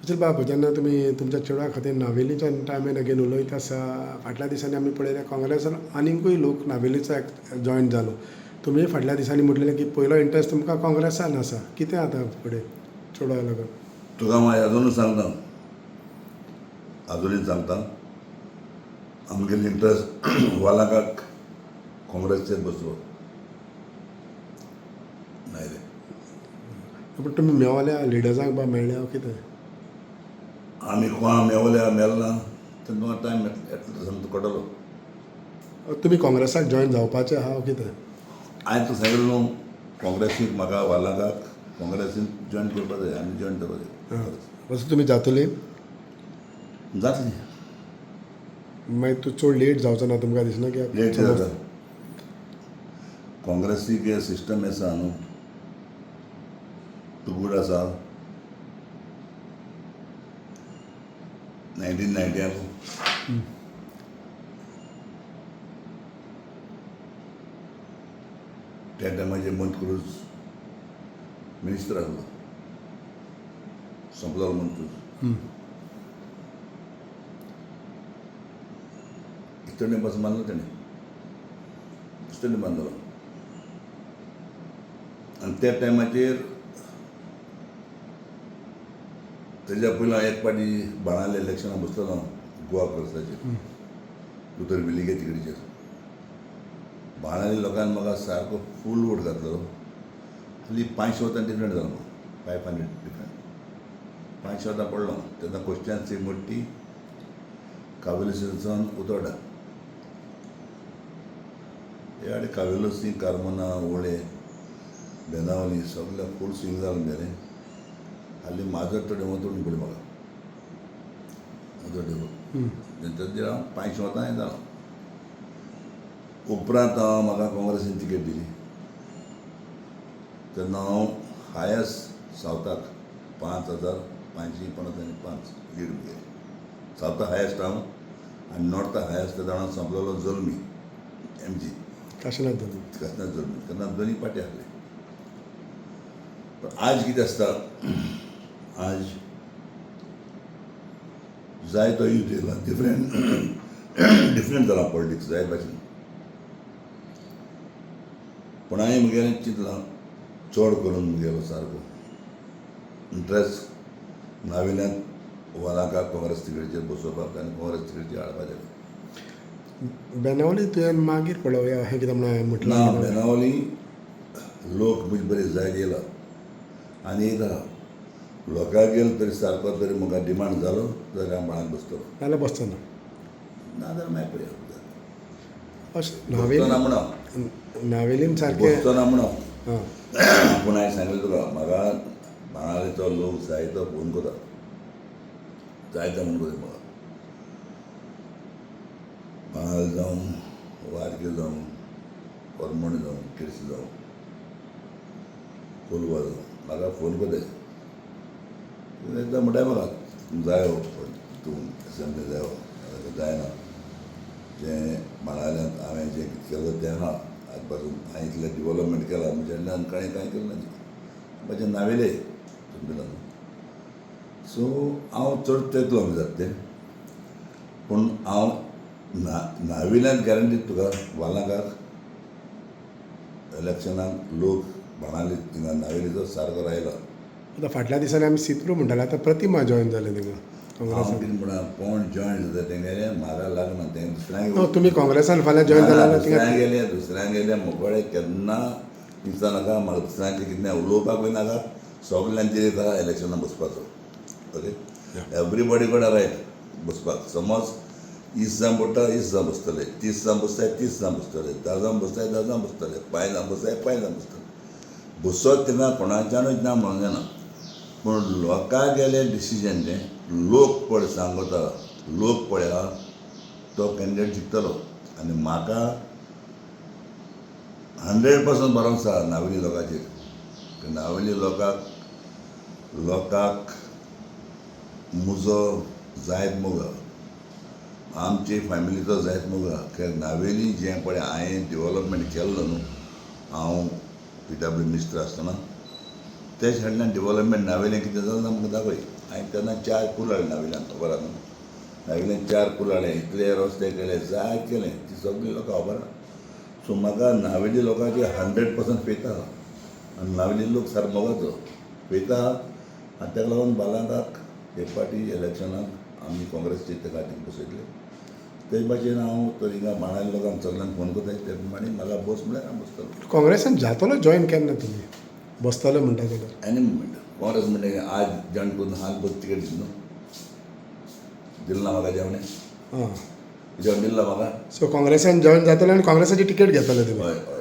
सुशील बाबू, जेन्ना तुमी तुमच्या चेडवा खातीर नावेलीच्या टायमार अगेन उलयता आसा, फाटल्या दिसांनी आमी पळयलें काँग्रेसान आनिकूय लोक नावेलीचो जॉयन जालो. तुमी फाटल्या दिसांनी म्हटलेलें की पयलो इंट्रस्ट तुमकां काँग्रेसान आसा. कितें आतां फुडें चेडवा लागून? तुका हांव अजूनय सांगता, अजुनूय सांगता, आमगेलो इंट्रस्ट वालाकाक काँग्रेसचेर बसोवप. नाही रे, पूण तुमी मेवल्या लिडर्सांक बा मेळ्ळ्या कितें? आमी कोणा मेवल्या मेलना तेन्ना तुका टायम येतलो सांगता कळटलो. तुमी काँग्रेसाक जॉयन जावपाचे आहा कितें? हांवें तुका सांगिल्लें न्हू, काँग्रेसीक म्हाका वालाकाक काँग्रेसीन जॉयन करपा जाय, आमी जॉयन करपा जाय. असो तुमी जातली? जातलें. मागीर तूं चड लेट जावचो ना तुमकां दिसना की लेट जाता. काँग्रेसीक हे सिस्टम आसा न्हू, तो गूड आसा. 1990 त्या टायमाचेर मंतक्रूज मिनिस्टर आसलो, संपलाल मंतक्रूज. इस्टर्न बस बांदलो तेणें, इस्टर्न बांदलो. आनी त्या टायमाचेर तेज्या पयलीं हांव एक पाटी बाणावले इलेक्शनाक बसलोलो गोवा काँग्रेसाचेर, उतर वेलिंगे तिकडीचेर. बाणावले लोकांनी म्हाका सारको फूल वोट घातलो. खाली 500 वोटां डिफरंट जालो म्हाका, 500 डिफरंट. 500 वोटां पडलो. तेन्ना कॉन्स्टिट्युएन्सी मोठी कावेलो सिंचन उतोड्डा. हे आनी कावेलो सी, कार्मोना, ओळे, बेनावली सगळें फूल स्विंग जालें गेलें. हाली माझो तो डेमो तोडून पडलो म्हाका, म्हजो डेमो. तेन्ना हांव 500 वोटां हें जालो. उपरांत म्हाका काँग्रेसीन तिकेट दिली. तेन्ना हांव हायस्ट सावथाक 5,555 लीड गेली. सावथाक हायस्ट हांव आनी नॉर्थाक हायस्ट तेन्ना हांव संपलेलो जल्मी MG काशनाथ जाली. काशनाथ जल्मी. तेन्ना दोनी पार्टी आसले. पण आज कितें आसता, आज जायतो यूथ येयला, डिफरंट जाला पॉलिटिक्स जाय भाशेन. पूण हांवें म्हगेलें चिंतलां, चड करून म्हगेलो सारको इंट्रस्ट नाविल्यांत वालाकाक काँग्रेस तिकेटीचेर बसोवपाक आनी काँग्रेस तिकेटीचेर हाडपाचें. बेनावली तुवें मागीर पळोवया अशें कितें म्हणून म्हटलें? ना, बेनावली लोक म्हणजे बरे जाय गेला. आनी एक आहा, लोकांक गेलो तरी सारको तरी म्हाका डिमांड जालो जाल्यार हांव बाळाक बसतलो. नाल्यार बसचो ना. ना जाल्यार मागीर पळया. अशें बसतो ना म्हणो, नावेलीन सारकें. बसतो ना म्हणो. हां, पूण हांवें सांगलें तुका, म्हाका बाणावलेचो लोक जायतो फोन करता, जायतो म्हणून करता म्हाका. बाणावले जावं, वारके जावं, करमोणी जावं, किर्स जावं, कोलवा जावं, म्हाका फोन करता. एकदां म्हणटाय म्हाका जायो तूं असेंब्ली जायो. जायना. जें बाणावल्यांत हांवें जें कितें केलें तें आहा आज पासून. हांवें इतलें डिवेलॉपमेंट केलां म्हज्यान कांय केलें ना. म्हजें नावेलें संविधान. सो हांव चड तेंच लोक जाता तें. पूण हांव नाविल्यांत गॅरंटी तुका वालाकाक इलेक्शनाक लोक बाणावले थिंगा नावेलीचो सारको रायला. आतां फाटल्या दिसांनी आमी सिप्रू म्हणटाले, आतां प्रतिमा जॉयन जाले थिंगा हांव काँग्रेसान. कितें म्हणा, कोण जॉयन जाता तेंगेले म्हाका लागना. तें दुसऱ्यांक तुमी काँग्रेसान फाल्यां जॉयन जाल्यार दुसऱ्यांक गेले मोकळे केन्ना दिसता नाका. म्हाका दुसऱ्यांचें कितें उलोवपाक बी नाका. सगल्यांचेर येता इलेक्शनाक बसपाचो. Okay, everybody got a right बसपाक. समज 20 जाण पडटा 20 जाण बसतले, 30 जाण बसताय 30 जाण बसतले, 10 जाण बसताय 10 जाण बसतले, 5 जाण बसताय 5 जाण बसतले. बसत थिंगा कोणाच्यानूच ना म्हणूंक जायना. पूण लोकां गेलें डिसिजन तें लोक पळय सांगता, लोक पळया तो कॅन्डिडेट जिखतलो. आनी म्हाका 100% भरोसा आसा नावेली लोकांचेर. नावेली लोकांक म्हजो जायत मोग आहा, आमचे फॅमिलीचो जायत मोग आहा. कित्याक नावेली जें पळय हांवें डिवेलॉपमेंट केल्लो न्हू, हांव PW मिनिस्टर आसतना तेच हाडल्यान डिवेलॉपमेंट नावेलें कितें जालें ना म्हाका दाखय. हांवें तेन्ना 4 पूल हाडले नाविल्यान खबर आहा न्हू नाविल्यान 4 पूल हाडले इतले रस्ते केले जाय केले ती सगळीं लोकां खबर आहा सो म्हाका नावेली लोकांची 100% फेथ आहा आनी नावेली लोक सारमोगाचो फेथ आहा आनी ताका लागून बालांगाक एक फावटी इलेक्शनाक आमी काँग्रेसचे ते खातीर बसयतले ते भाशेन हांव तर हिंगा बाणावले लोकांक सगळ्यांक फोन करता ते प्रमाणे म्हाका बस म्हळ्यार हांव बसतलो काँग्रेसान जातलो जॉईन केन्ना तुमी बसतलो म्हणटा तेन्ना एनी मुमेंट काँग्रेस म्हणजे आज जॉईन करून हाल बस तिकेट दिली न्हू दिलं ना म्हाका जेवणें हां जेवण दिलं ना म्हाका सो काँग्रेसान जॉईन जातलो आनी काँग्रेसाची तिकेट घेतले तुमी हय हय